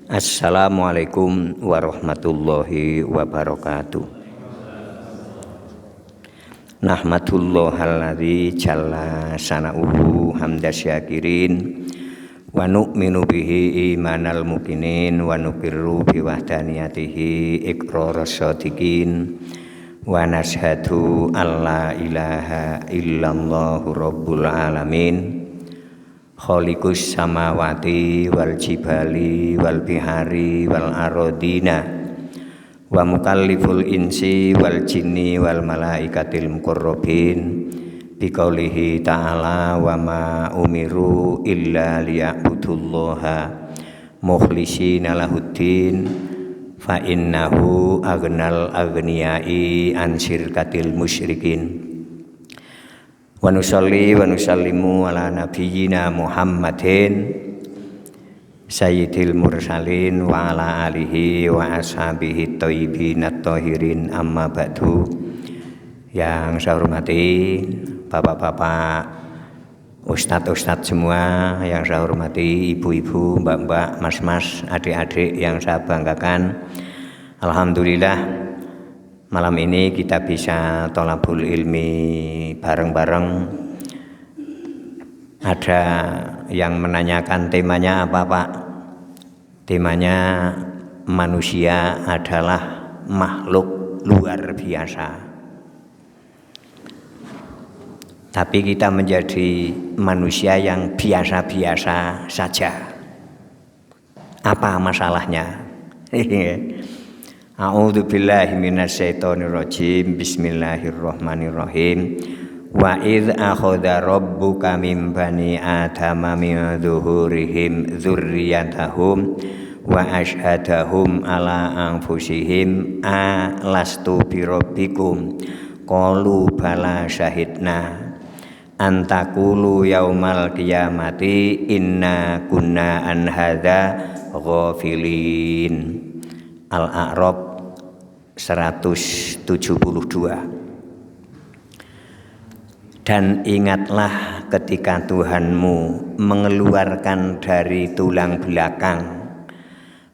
Assalamualaikum warahmatullahi wabarakatuh. Nahmadullahilladzi jalla sana'uhu hamda syakirin wa nu'minu bihi imanal mukinin wa nuqirru bi wahdaniyatihi iqraras shadiqin wa nashhadu alla ilaha illallahu rabbul alamin khaliqus samawati wal jibali wal bihari wal arodina wa mukalliful insi wal jinni wal malaikatil muqarrabin biqaulihi ta'ala wa ma umiru illa liya'budullaha mukhlishina lahuddin fa innahu aghnal aghniyai an syirkatil musyrikin. Wa nusalli wa nusallimu ala nabiyyina Muhammadin sayyidil mursalin wa ala alihi wa ashabihi thayyibin at-thahirin, amma ba'du. Yang saya hormati bapak-bapak, ustadz-ustadz semua, yang saya hormati ibu-ibu, mbak-mbak, mas-mas, adik-adik yang saya banggakan. Alhamdulillah malam ini kita bisa tholabul ilmi bareng-bareng. Ada yang menanyakan temanya apa, Pak? Temanya manusia adalah makhluk luar biasa. Tapi kita menjadi manusia yang biasa-biasa saja. Apa masalahnya? A'udzubillahi minasyaitonirrajim. Bismillahirrahmanirrahim. Wa idz akhadha rabbuka min bani adama min zuhurihim dzurriyyatahum wa asyhadahum ala anfusihim alastu birabbikum qalu bala syahidna antaqulu yaumal qiyamati inna kunna an hadza ghafilin. Al-A'raf 172. Dan ingatlah ketika Tuhanmu mengeluarkan dari tulang belakang,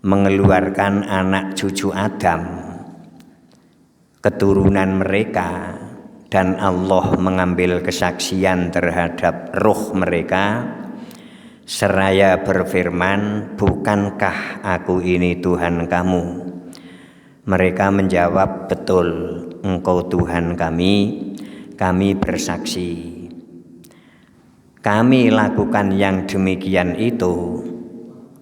mengeluarkan anak cucu Adam, keturunan mereka, dan Allah mengambil kesaksian terhadap roh mereka, seraya berfirman, bukankah aku ini Tuhan kamu? Mereka menjawab, betul, engkau Tuhan kami bersaksi. Kami lakukan yang demikian itu,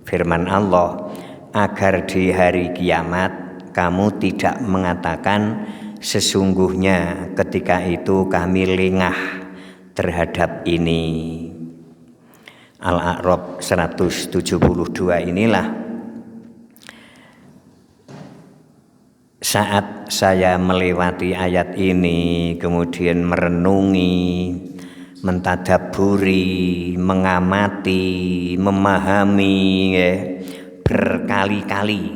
firman Allah, agar di hari kiamat kamu tidak mengatakan sesungguhnya ketika itu kami lengah terhadap ini. Al-A'raf 172 inilah saat saya melewati ayat ini, kemudian merenungi, mentadaburi, mengamati, memahami berkali-kali.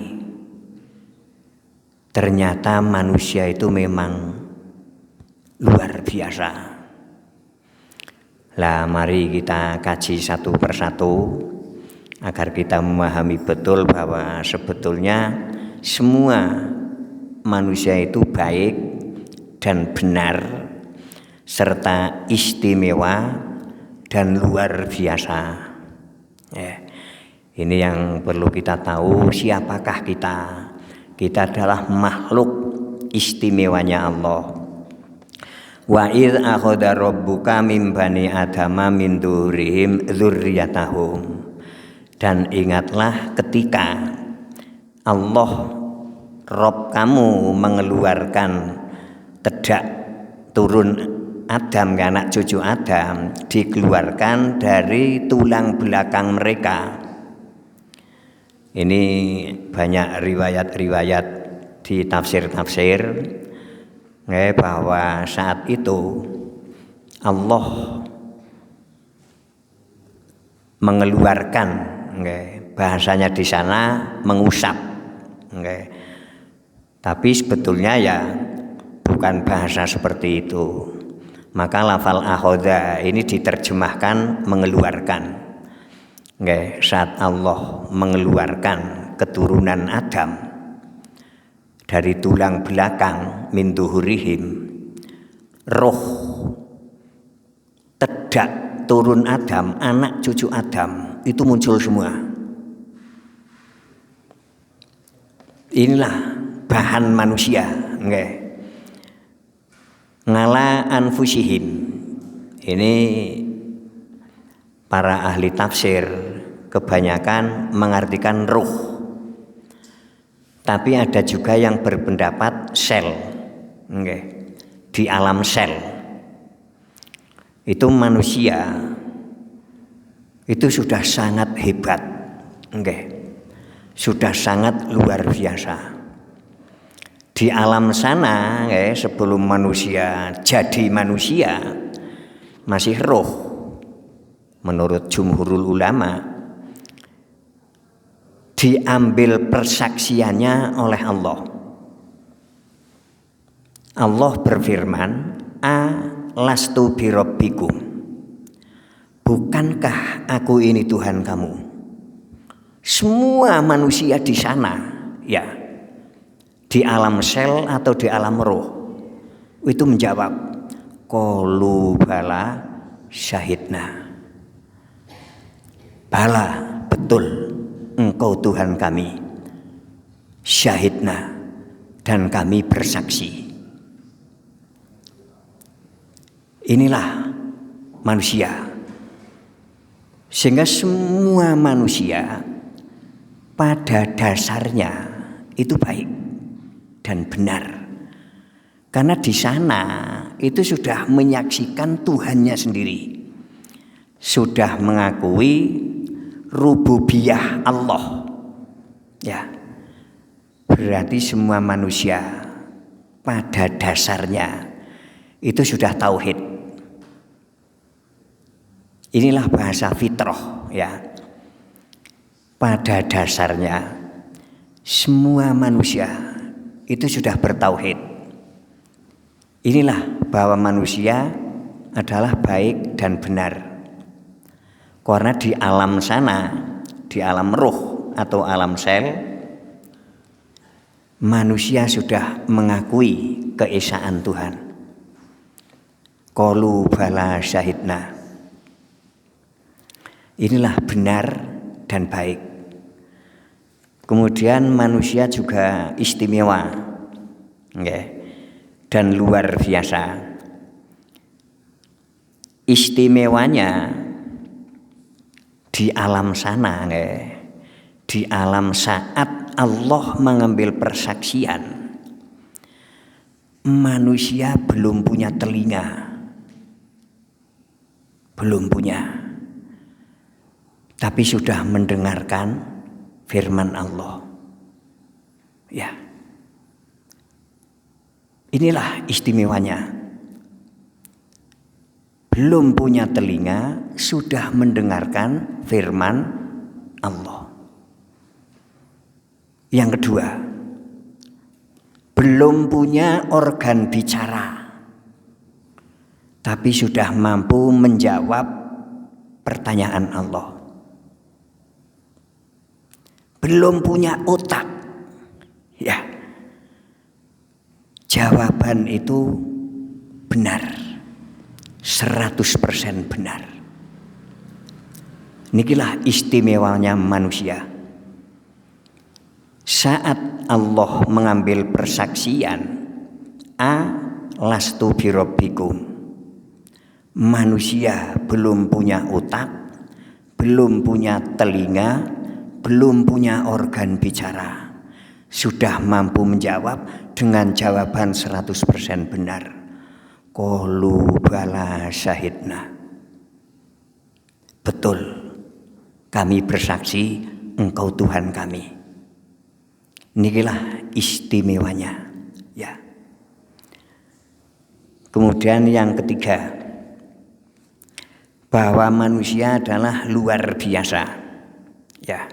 Ternyata manusia itu memang luar biasa. Lah mari kita kaji satu persatu agar kita memahami betul bahwa sebetulnya semua manusia itu baik dan benar serta istimewa dan luar biasa. Ini yang perlu kita tahu, siapakah kita. Kita adalah makhluk istimewanya Allah. Wa idz akhadha rabbuka min bani adama min dzurrihim dzurriyyatahum. Dan ingatlah ketika Allah Rob kamu mengeluarkan tedak turun Adam, anak cucu Adam, dikeluarkan dari tulang belakang mereka. Ini banyak riwayat-riwayat di tafsir-tafsir bahwa saat itu Allah mengeluarkan, bahasanya di sana mengusap. Tapi sebetulnya ya bukan bahasa seperti itu. Maka lafal akhoda ini diterjemahkan mengeluarkan. Saat Allah mengeluarkan keturunan Adam, dari tulang belakang min duhurihim, roh tedak turun Adam, anak cucu Adam itu muncul semua. Inilah bahan manusia, nggih. Ngala anfusihim. Ini para ahli tafsir kebanyakan mengartikan ruh. Tapi ada juga yang berpendapat sel. Nggih. Di alam sel. Itu manusia itu sudah sangat hebat. Nggih. Sudah sangat luar biasa. Di alam sana, sebelum manusia jadi manusia, masih roh. Menurut jumhurul ulama, diambil persaksiannya oleh Allah. Allah berfirman, lastu birabbikum. Bukankah aku ini Tuhan kamu? Semua manusia di sana, ya, di alam sel atau di alam roh, itu menjawab, qalu bala syahidna. Bala, betul, engkau Tuhan kami. Syahidna, dan kami bersaksi. Inilah manusia. Sehingga semua manusia pada dasarnya itu baik dan benar, karena di sana itu sudah menyaksikan Tuhannya sendiri, sudah mengakui rububiyah Allah, ya. Berarti semua manusia pada dasarnya itu sudah tauhid. Inilah bahasa fitrah, ya. Pada dasarnya semua manusia itu sudah bertauhid. Inilah bahwa manusia adalah baik dan benar. Karena di alam sana, di alam ruh atau alam sel, manusia sudah mengakui keesaan Tuhan. Qalu bala syahidna. Inilah benar dan baik. Kemudian manusia juga istimewa, dan luar biasa. Istimewanya di alam sana, di alam saat Allah mengambil persaksian, manusia belum punya telinga, belum punya, tapi sudah mendengarkan firman Allah, ya. Inilah istimewanya. Belum punya telinga, sudah mendengarkan firman Allah. Yang kedua, belum punya organ bicara, tapi sudah mampu menjawab pertanyaan Allah. Belum punya otak, ya, jawaban itu benar, 100% benar. Inilah istimewanya manusia. Saat Allah mengambil persaksian, lastu birabbikum, manusia belum punya otak, belum punya telinga, belum punya organ bicara, sudah mampu menjawab dengan jawaban 100% benar. Qalu bala syahidna. Betul, kami bersaksi engkau Tuhan kami. Inilah istimewanya, ya. Kemudian yang ketiga, bahwa manusia adalah luar biasa, ya.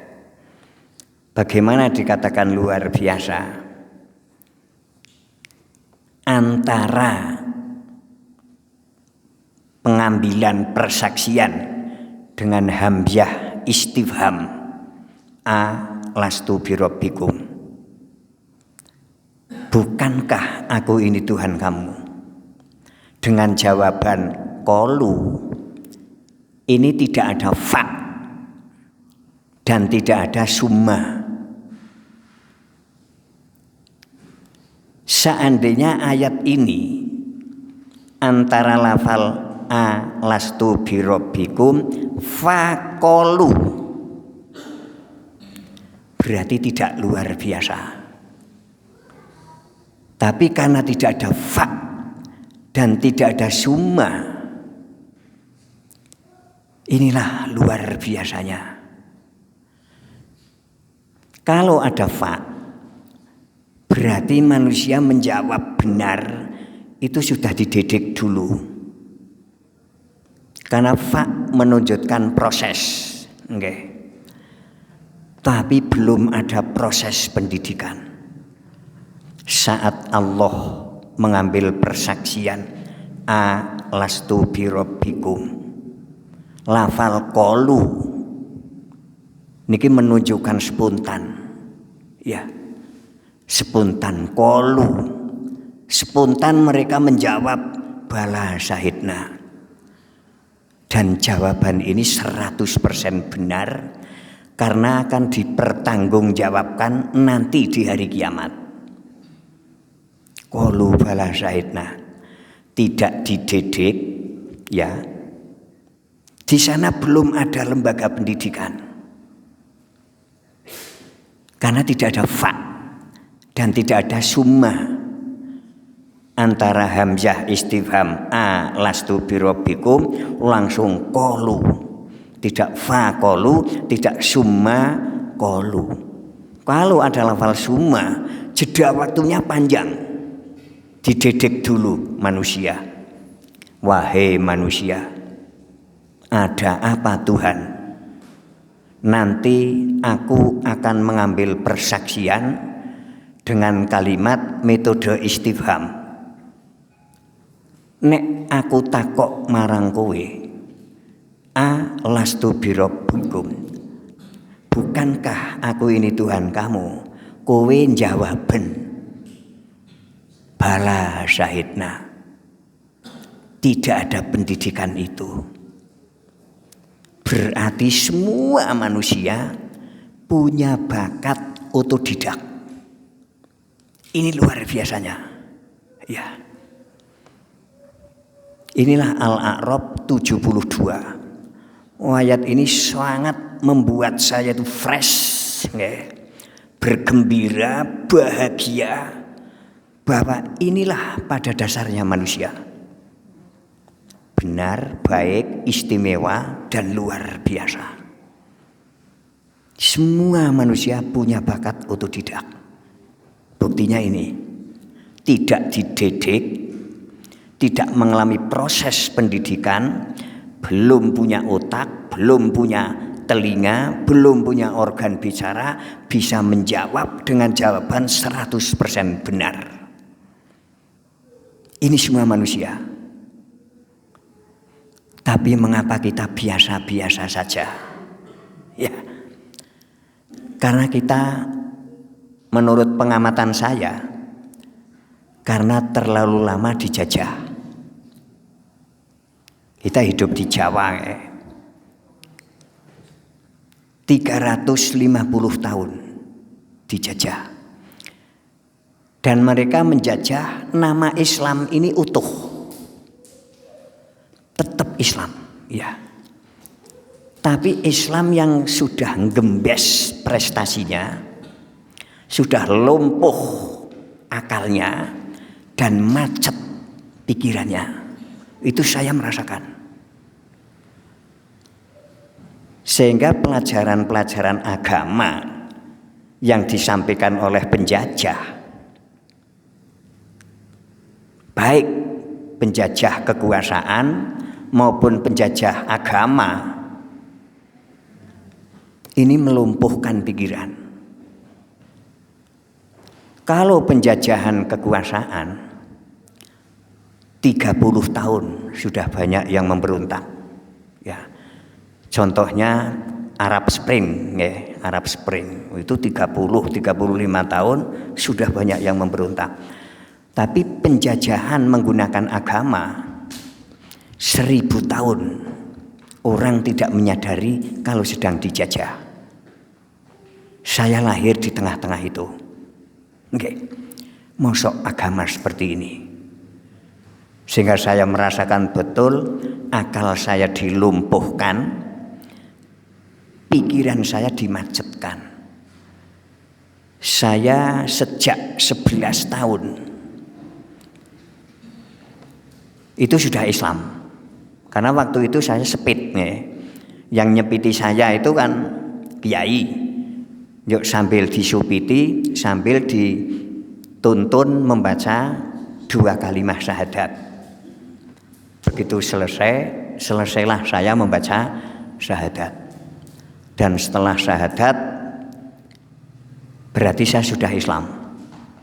Bagaimana dikatakan luar biasa? Antara pengambilan persaksian dengan hamzah istifham, lastu birabbikum. Bukankah aku ini Tuhan kamu? Dengan jawaban qalu, ini tidak ada fa dan tidak ada summa. Seandainya ayat ini antara lafal lastu birabbikum faqalu, berarti tidak luar biasa. Tapi karena tidak ada fa dan tidak ada summa, inilah luar biasanya. Kalau ada fa, berarti manusia menjawab benar itu sudah dididik dulu. Karena fa menunjukkan proses, okay. Tapi belum ada proses pendidikan. Saat Allah mengambil persaksian lastu birabbikum, lafal qalu niki menunjukkan spontan, ya, spontan qalu, spontan mereka menjawab bala syahidna. Dan jawaban ini 100% benar karena akan dipertanggungjawabkan nanti di hari kiamat. Qalu bala syahidna, tidak dididik, ya. Di sana belum ada lembaga pendidikan. Karena tidak ada fa dan tidak ada summa. Antara hamzah istifham lastu birabbikum langsung qalu, tidak fa qalu, tidak summa qalu. Kalau ada lafal summa, jeda waktunya panjang. Dididik dulu manusia. Wahai manusia, ada apa Tuhan? Nanti aku akan mengambil persaksian dengan kalimat metode istifham. Nek aku takok marang kowe, lastu birabbikum, bukankah aku ini Tuhan kamu? Kowe jawaben bala syahidna. Tidak ada pendidikan itu. Berarti semua manusia punya bakat otodidak. Ini luar biasanya, ya. Inilah Al-A'raf 72. Ayat ini sangat membuat saya itu fresh, ya. Bergembira, bahagia bahwa inilah pada dasarnya manusia. Benar, baik, istimewa, dan luar biasa. Semua manusia punya bakat otodidak. Buktinya ini, tidak dididik, tidak mengalami proses pendidikan, belum punya otak, belum punya telinga, belum punya organ bicara, bisa menjawab dengan jawaban 100% benar. Ini semua manusia. Tapi mengapa kita biasa-biasa saja? Ya. Karena kita, menurut pengamatan saya, karena terlalu lama dijajah. Kita hidup di Jawa 350 tahun dijajah. Dan mereka menjajah nama Islam ini utuh. Tetap Islam, ya. Tapi Islam yang sudah gembes prestasinya, sudah lumpuh akalnya dan macet pikirannya. Itu saya merasakan. Sehingga pelajaran-pelajaran agama yang disampaikan oleh penjajah, baik penjajah kekuasaan maupun penjajah agama, ini melumpuhkan pikiran. Kalau penjajahan kekuasaan 30 tahun sudah banyak yang memberontak, ya. Contohnya Arab Spring, nggih, Arab Spring. Itu 35 tahun sudah banyak yang memberontak. Tapi penjajahan menggunakan agama 1000 tahun orang tidak menyadari kalau sedang dijajah. Saya lahir di tengah-tengah itu. Nggih. Mosok agama seperti ini. Sehingga saya merasakan betul akal saya dilumpuhkan, pikiran saya dimacetkan. Saya sejak 11 tahun itu sudah Islam. Karena waktu itu saya sepit nih. Yang nyepiti saya itu kan kiai. Yuk sambil disupiti, sambil dituntun membaca 2 kalimat syahadat. Begitu selesailah saya membaca syahadat. Dan setelah syahadat berarti saya sudah Islam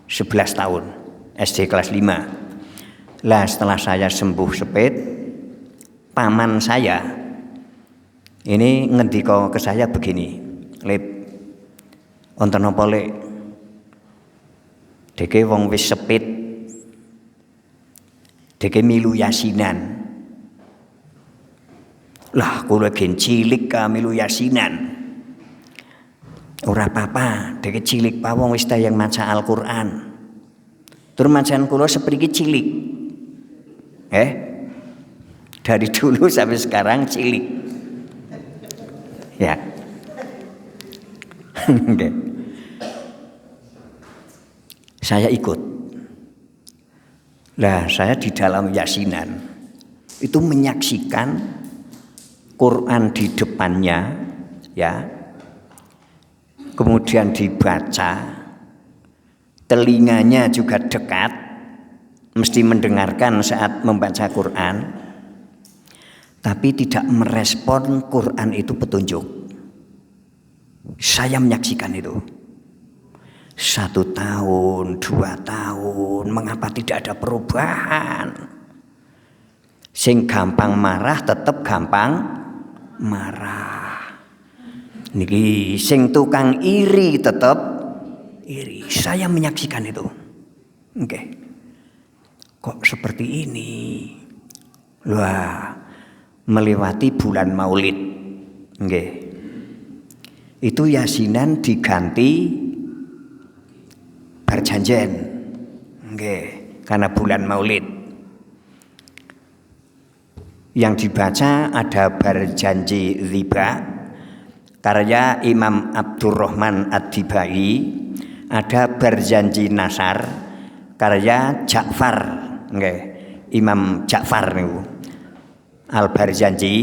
11 tahun, SD kelas 5. Lah setelah saya sembuh sepit, paman saya ini ngendika ke saya begini, "Lip, wonten apa lek? Deke wong wis sepit, deke milu yasinan." Lah kula gen cilik ka milu yasinan. Ora apa-apa, deke cilik pa wong wis tayang maca Al-Qur'an. Tur macaan kula sepriki cilik. Dari dulu sampai sekarang cilik. Ya. Okay. Saya ikut. Lah saya di dalam yasinan itu menyaksikan Quran di depannya, ya. Kemudian dibaca, telinganya juga dekat. Mesti mendengarkan saat membaca Quran, tapi tidak merespon Quran itu petunjuk. Saya menyaksikan itu 1 tahun, 2 tahun, mengapa tidak ada perubahan? Sing gampang marah tetap gampang marah. Niki sing tukang iri tetap iri. Saya menyaksikan itu. Oke. Kok seperti ini? Wah, melewati bulan Maulid. Nggih. Itu yasinan diganti berjanjen. Nggih, karena bulan Maulid. Yang dibaca ada berjanji riba karya Imam Abdurrahman Ad-Dibai, ada berjanji nasar karya Ja'far. Nggih, Imam Ja'far niku Al-Barzanji.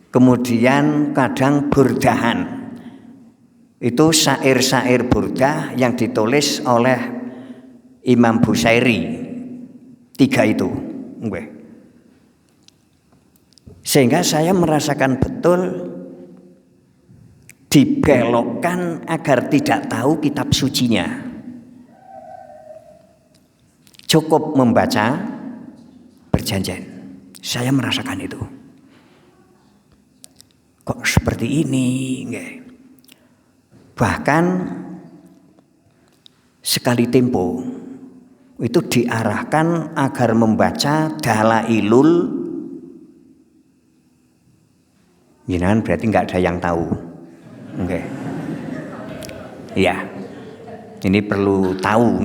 Kemudian kadang burdahan. Itu syair-syair burdah yang ditulis oleh Imam Busairi. 3 itu. Nggih. Sehingga saya merasakan betul dibelokkan agar tidak tahu kitab sucinya. Cukup membaca berjanjian. Saya merasakan itu. Kok seperti ini? Bahkan sekali tempo itu diarahkan agar membaca Dalailul. Jangan berarti nggak ada yang tahu. Ya, ini perlu tahu,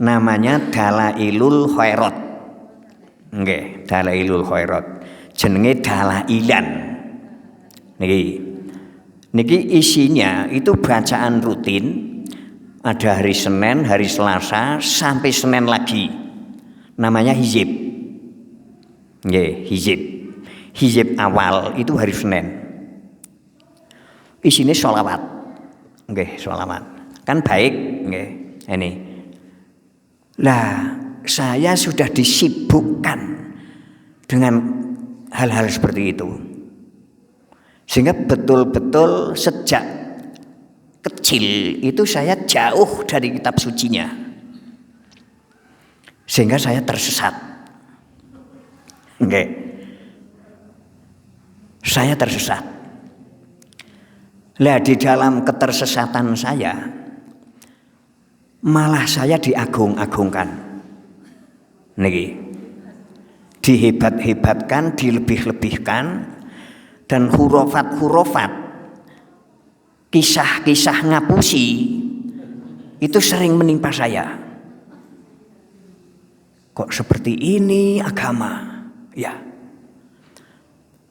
namanya Dalailul Khairat. Nggih, Dalailul Khairat. Jenenge dalailan. Niki isinya itu bacaan rutin. Ada hari Senin, hari Selasa sampai Senin lagi. Namanya hizib. Nggih, hizib. Hizib awal itu hari Senin. Isinya sholawat. Nggih, sholawat. Kan baik, nggih. Ini. Lah, saya sudah disibukkan dengan hal-hal seperti itu. Sehingga betul-betul sejak kecil itu saya jauh dari kitab sucinya. Sehingga saya tersesat. saya tersesat. Lah di dalam ketersesatan saya, malah saya diagung-agungkan. Niki. Dihebat-hebatkan, dilebih-lebihkan, dan hurufat-hurufat, kisah-kisah ngapusi itu sering menimpa saya. Kok seperti ini agama? Ya.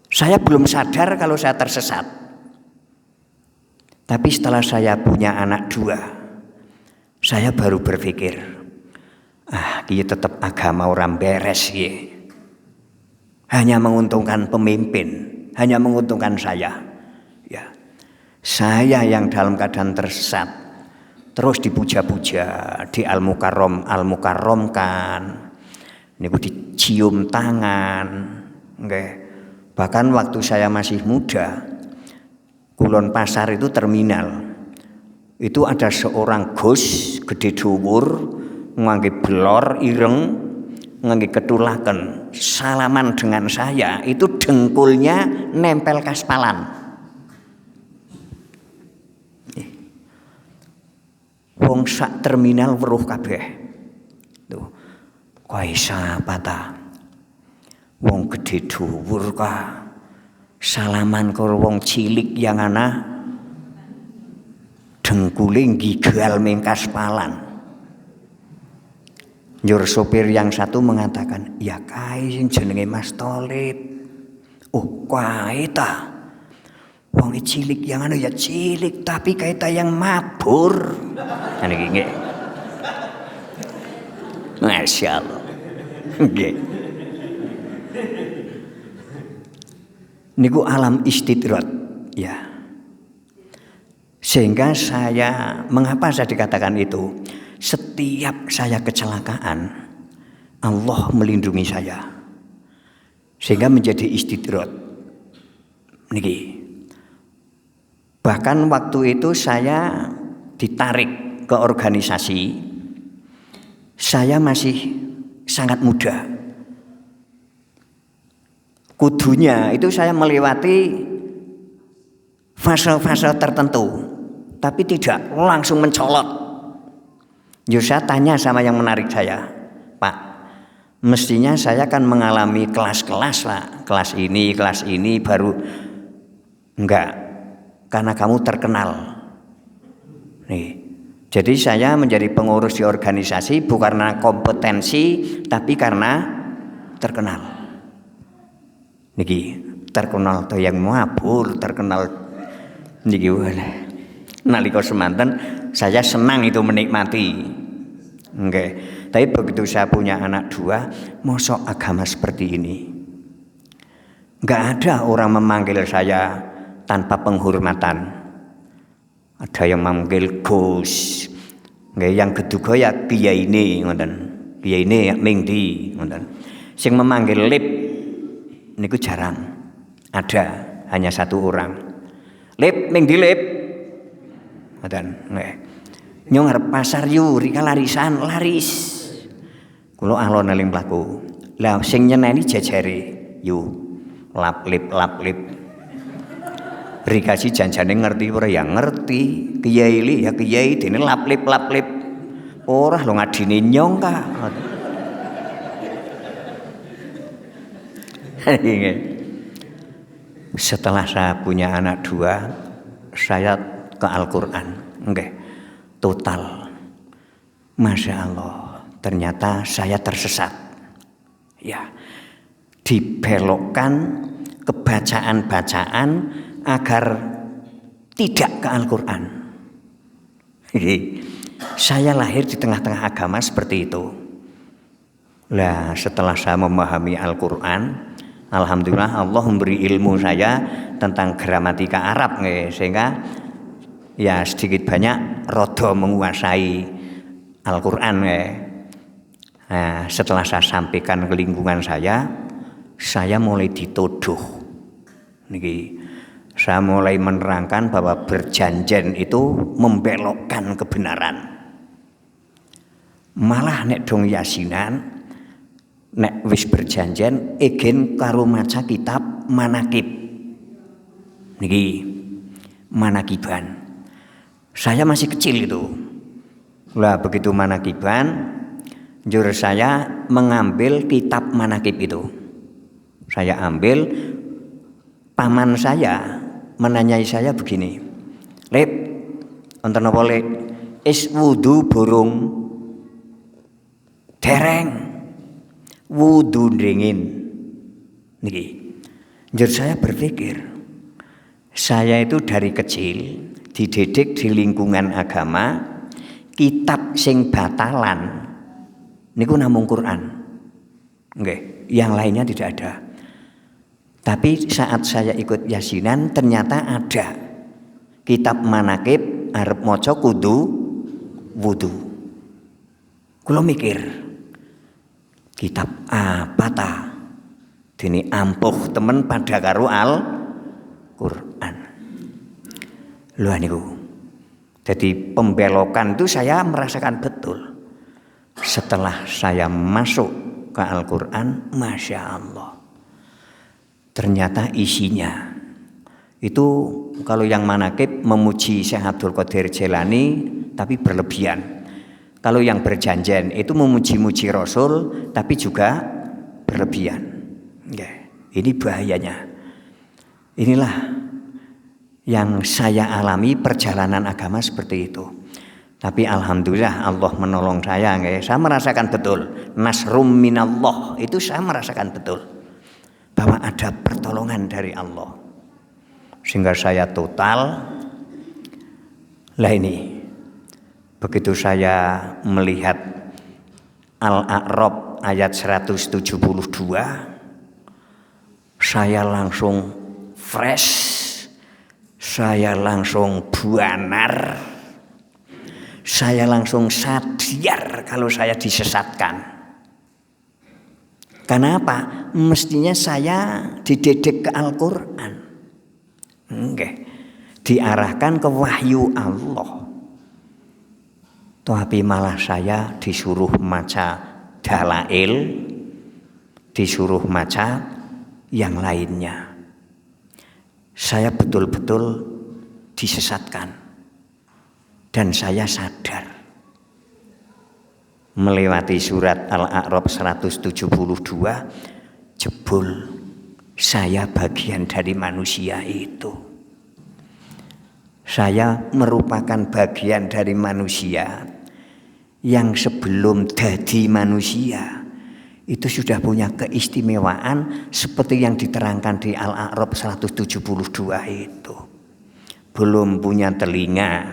Saya belum sadar kalau saya tersesat. Tapi setelah saya punya anak 2, saya baru berpikir, ini tetap agama orang beres ya. Hanya menguntungkan pemimpin, hanya menguntungkan saya. Ya. Saya yang dalam keadaan tersesat terus dipuja-puja, di al-mukarramkan, niku dicium tangan, nggih. Bahkan waktu saya masih muda, Kulon Pasar itu terminal. Itu ada seorang Gus gede dhuwur, ngangge belor ireng, ngangge ketulaken, salaman dengan saya, itu dengkulnya nempel kaspalan. Wong sak terminal weruh kabeh. Tuh. Kaisa pata. Wong gede dhuwur ka. Salaman karo wong cilik yang ana dengkule nggigal ming kaspalan. Njur sopir yang satu mengatakan, ya kae sing jenenge Mas Tholib. Oh kae ta. Wong cilik yang anu ya cilik tapi kaita yang mabur. Niki nggih. Masyaallah. Nggih. Niku alam istidrat ya. Sehingga mengapa saya dikatakan itu? Setiap saya kecelakaan, Allah melindungi saya. Sehingga menjadi istidrat. Niki. Bahkan waktu itu saya ditarik ke organisasi. Saya masih sangat muda. Kudunya itu saya melewati fase-fase tertentu. Tapi tidak langsung mencolot. Jadi saya tanya sama yang menarik saya, Pak, mestinya saya kan mengalami kelas-kelas Pak. Kelas ini baru enggak. Karena kamu terkenal. Nih. Jadi saya menjadi pengurus di organisasi bukan karena kompetensi, tapi karena terkenal. Niki terkenal tuh yang mabur, terkenal niki nalika semanten saya senang itu menikmati. Nggih. Tapi begitu saya punya anak 2, mosok agama seperti ini. Enggak ada orang memanggil saya tanpa penghormatan. Ada yang memanggil Gus. Nggih, yang kedua ya kiyaine ngoten. Kiyaine ya ming ndi ngoten. Sing memanggil Lip niku jarang. Ada hanya 1 orang. Lip ming ndi Lip? Ngoten nggih. Nyong arep pasar yu rika larisan laris. Kula alon eling mlaku. Lah sing nyeneni jejere yu lap lip. Rikasi janjane ngerti ora ya ngerti. Kiai li ya kiai dene lap lip. Ora lho ngadine nyong ka. Setelah saya punya anak 2, saya ke Al-Qur'an. Nggih. Total. Masya Allah. Ternyata saya tersesat. Ya. Dibelokkan kebacaan-bacaan agar tidak ke Al-Qur'an. Saya lahir di tengah-tengah agama seperti itu. Lah setelah saya memahami Al-Qur'an, alhamdulillah Allah memberi ilmu saya tentang gramatika Arab sehingga ya sedikit banyak rada menguasai Al-Qur'an Nah, setelah saya sampaikan ke lingkungan saya mulai dituduh. Niki saya mulai menerangkan bahwa berjanjian itu membelokkan kebenaran. Malah nek dong yasinan, nek wis berjanjian, egen karo maca kitab manakib. Niki manakiban. Saya masih kecil itu. Lah begitu manakiban, jur saya mengambil kitab manakib itu. Saya ambil, paman saya menanyai saya begini, "Lep, wonten napa Lek? Is wudu burung?" "Dereng." "Wudu ndringin." Niki. Jur saya berpikir, saya itu dari kecil dididik di lingkungan agama, kitab sing batalan niku namung Quran. Nggih, yang lainnya tidak ada. Tapi saat saya ikut yasinan ternyata ada kitab manakib arep maca kudu wudu. Kula mikir, kitab apa ta? Dene ampuh temen pada karo Al-Qur'an. Lho niku. Jadi pembelokan itu saya merasakan betul. Setelah saya masuk ke Al-Qur'an, Masya Allah. Ternyata isinya itu kalau yang manakib memuji Syekh Abdul Qadir Jailani tapi berlebihan. Kalau yang berjanjian itu memuji-muji Rasul tapi juga berlebihan. Ini bahayanya. Inilah yang saya alami perjalanan agama seperti itu. Tapi alhamdulillah Allah menolong saya. Saya merasakan betul nasrum minallah, itu saya merasakan betul bahwa ada pertolongan dari Allah. Sehingga saya total. Lah ini begitu saya melihat Al-A'raf ayat 172, saya langsung fresh, saya langsung buanar, saya langsung sadar kalau saya disesatkan. Karena apa? Mestinya saya dididik ke Al-Quran, diarahkan ke wahyu Allah. Tapi malah saya disuruh maca dalail, disuruh maca yang lainnya. Saya betul-betul disesatkan. Dan saya sadar. Melewati surat Al-A'raf 172, jebul saya bagian dari manusia itu. Saya merupakan bagian dari manusia yang sebelum jadi manusia itu sudah punya keistimewaan seperti yang diterangkan di Al-A'raf 172 itu. Belum punya telinga,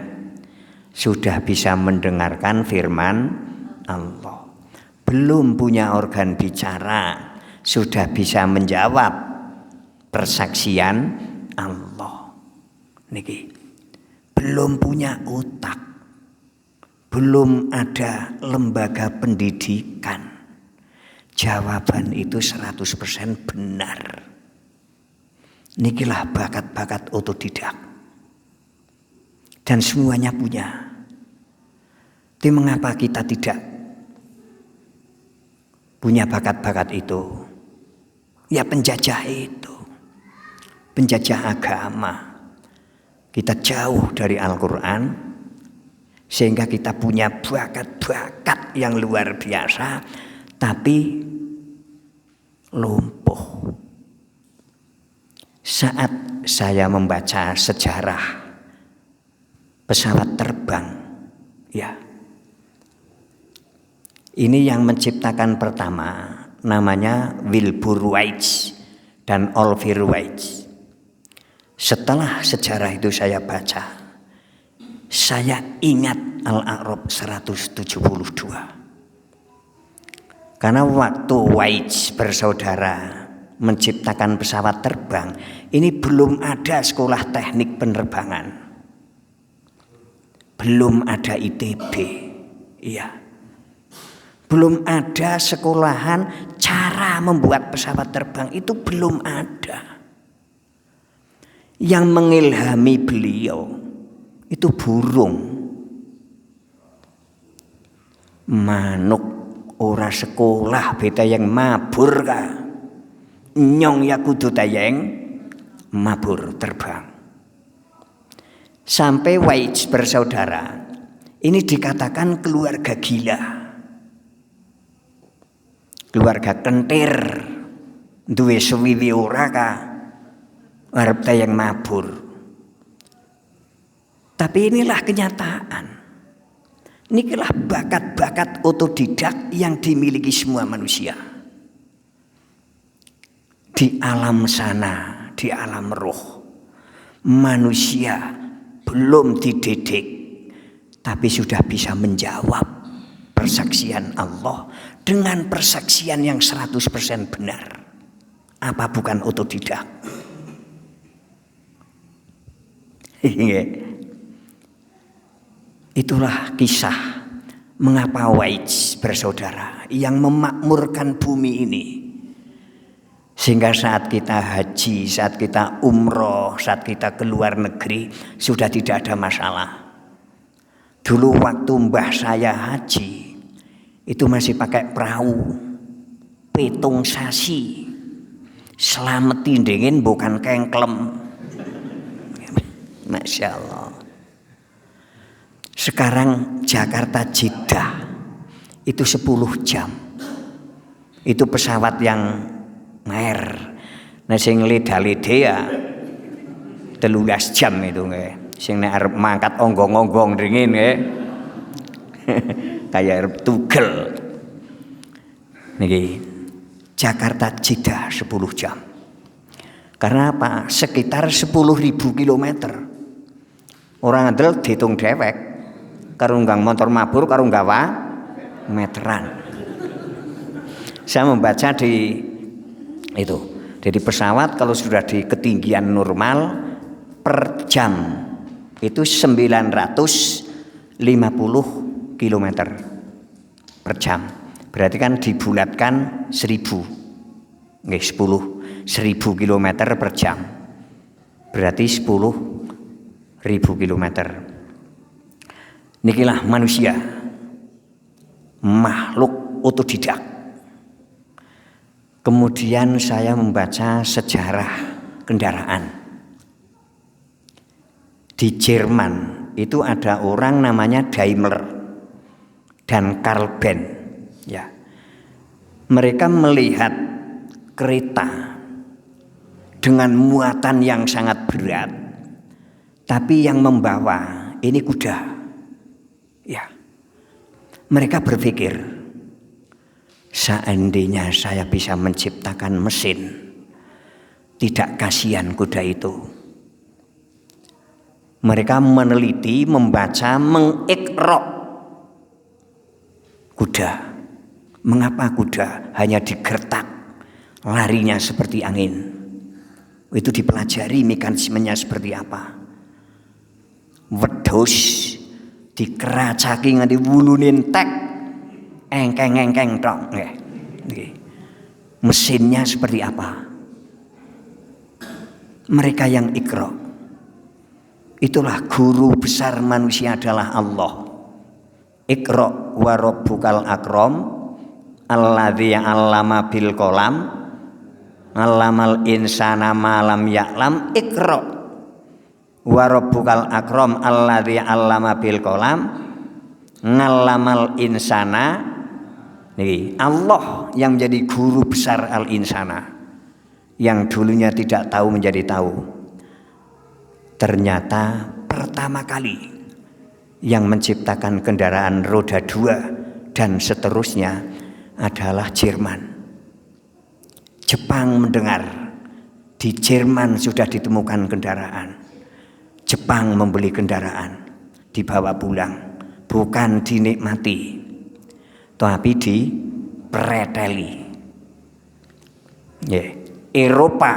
sudah bisa mendengarkan firman Allah. Belum punya organ bicara, sudah bisa menjawab persaksian Allah. Niki. Belum punya otak, belum ada lembaga pendidikan. Jawaban itu 100% benar. Nikilah bakat-bakat otodidak. Dan semuanya punya. Tapi mengapa kita tidak punya bakat-bakat itu? Ya penjajah itu. Penjajah agama. Kita jauh dari Al-Quran. Sehingga kita punya bakat-bakat yang luar biasa. Tapi lumpuh. Saat saya membaca sejarah pesawat terbang, ya, ini yang menciptakan pertama namanya Wilbur Wright dan Oliver Wright. Setelah sejarah itu saya baca, saya ingat Al-A'raf 172. Karena waktu Wright bersaudara menciptakan pesawat terbang, ini belum ada sekolah teknik penerbangan. Belum ada ITB, iya. Belum ada sekolahan cara membuat pesawat terbang, itu belum ada. Yang mengilhami beliau itu burung. Manuk ora sekolah beta yang mabur ka. Nyong ya kudu tayeng mabur terbang. Sampai Weitz bersaudara ini dikatakan keluarga gila, keluarga kentir, duwe suwiwi ora ka arep tayang mabur. Tapi inilah kenyataan. Inilah bakat-bakat otodidak yang dimiliki semua manusia. Di alam sana, di alam roh, manusia belum dididik, tapi sudah bisa menjawab persaksian Allah dengan persaksian yang 100% benar. Apa bukan otodidak? Itulah kisah mengapa Weitz bersaudara yang memakmurkan bumi ini. Sehingga saat kita haji, saat kita umroh, saat kita keluar negeri sudah tidak ada masalah. Dulu waktu mbah saya haji itu masih pakai perahu, pitung sasi, selameti dingin bukan kengklem. Masya Allah. Sekarang Jakarta Jeddah itu 10 jam. Itu pesawat yang ngair. Nah sing leda-lede ya 13 jam itu nggih. Sing nek arep mangkat onggong-onggong dingin nggih. Kayak arep tugel. Niki Jakarta Jeddah 10 jam. Karena apa? Sekitar 10.000 kilometer. Orang adel dihitung dewek. Karo nggang motor mabur karo nggawa meteran. Saya membaca di itu, jadi pesawat kalau sudah di ketinggian normal per jam itu 950 km per jam. Berarti kan dibulatkan 1000, nggih 10.000 km per jam. Berarti 10.000 kilometer. Nikilah manusia, makhluk otodidak. Kemudian saya membaca sejarah kendaraan. Di Jerman itu ada orang namanya Daimler dan Karl Benz. Ya, mereka melihat kereta dengan muatan yang sangat berat, tapi yang membawa ini kuda. Ya, mereka berpikir, seandainya saya bisa menciptakan mesin, tidak kasihan kuda itu. Mereka meneliti, membaca, mengikrok kuda. Mengapa kuda hanya digertak, larinya seperti angin? Itu dipelajari mekanismenya seperti apa. Wedhus dikeracaki nganti wulune entek, engkeng-engkeng tok nggih. Mesinnya seperti apa? Mereka yang ikra. Itulah guru besar manusia adalah Allah. Iqra wa rabbukal akram alladzi 'allama bil qalam 'allamal insana ma lam ya'lam. Iqra wa rabbukal akram alladzi 'allama bil qalam 'allamal insana. Nih, Allah yang menjadi guru besar al insana, yang dulunya tidak tahu menjadi tahu. Ternyata pertama kali yang menciptakan kendaraan roda 2 dan seterusnya adalah Jerman. Jepang mendengar di Jerman sudah ditemukan kendaraan. Jepang membeli kendaraan, dibawa pulang, bukan dinikmati, tapi dipreteli. Eropa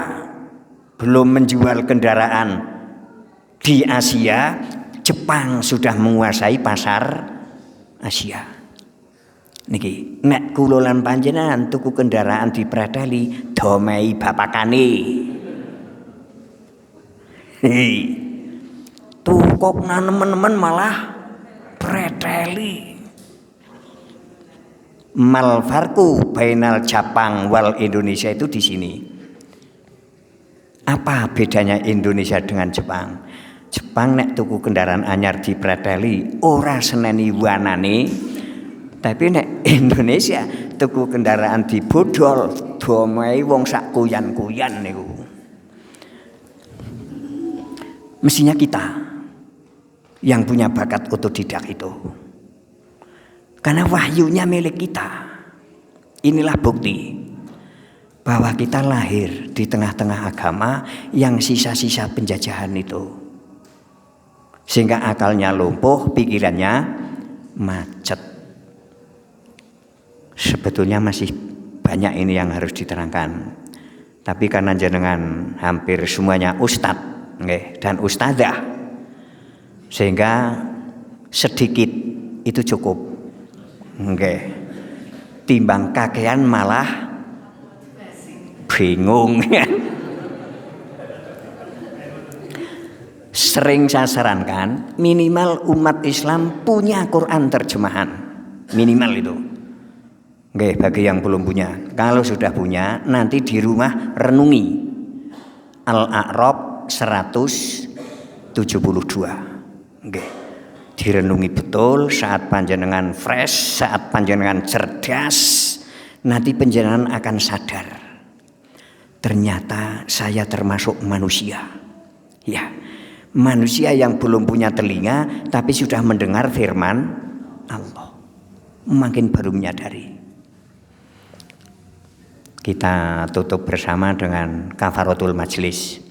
belum menjual kendaraan di Asia, Jepang sudah menguasai pasar Asia. Niki, nek kula lan panjenengan tuku kendaraan dipreteli, domei bapakane. Tukok nemen-nemen malah preteli. Mal farku bainal Jepang wal Indonesia itu di sini. Apa bedanya Indonesia dengan Jepang? Jepang nek tuku kendaraan anyar dipreteli ora seneni wanane, tapi nek Indonesia tuku kendaraan dibodol domehi wong sak kuyan-kuyan niku. Mestinya kita yang punya bakat otodidak itu. Karena wahyunya milik kita. Inilah bukti bahwa kita lahir di tengah-tengah agama yang sisa-sisa penjajahan itu. Sehingga akalnya lumpuh, pikirannya macet. Sebetulnya masih banyak ini yang harus diterangkan. Tapi karena jenengan hampir semuanya ustadz dan ustadzah, sehingga sedikit itu cukup. Timbang kakean malah bingung. Sering saya sarankan minimal umat Islam punya Quran terjemahan, minimal itu. Bagi yang belum punya, kalau sudah punya nanti di rumah renungi Al-A'raf 172. Direnungi betul saat panjenengan fresh, saat panjenengan cerdas, nanti panjenengan akan sadar. Ternyata saya termasuk manusia. Ya. Manusia yang belum punya telinga tapi sudah mendengar firman Allah, makin baru menyadari. Kita tutup bersama dengan kafaratul majlis.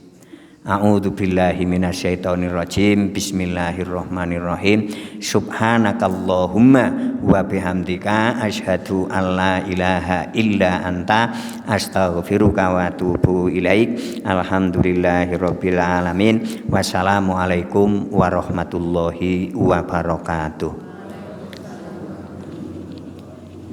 A'udzubillahi minasyaitonirrajim. Bismillahirrahmanirrahim. Subhanakallahumma wa bihamdika asyhadu alla ilaha illa anta astaghfiruka wa atubu ilaik. Alhamdulillahirabbil alamin. Wassalamualaikum warahmatullahi wabarakatuh.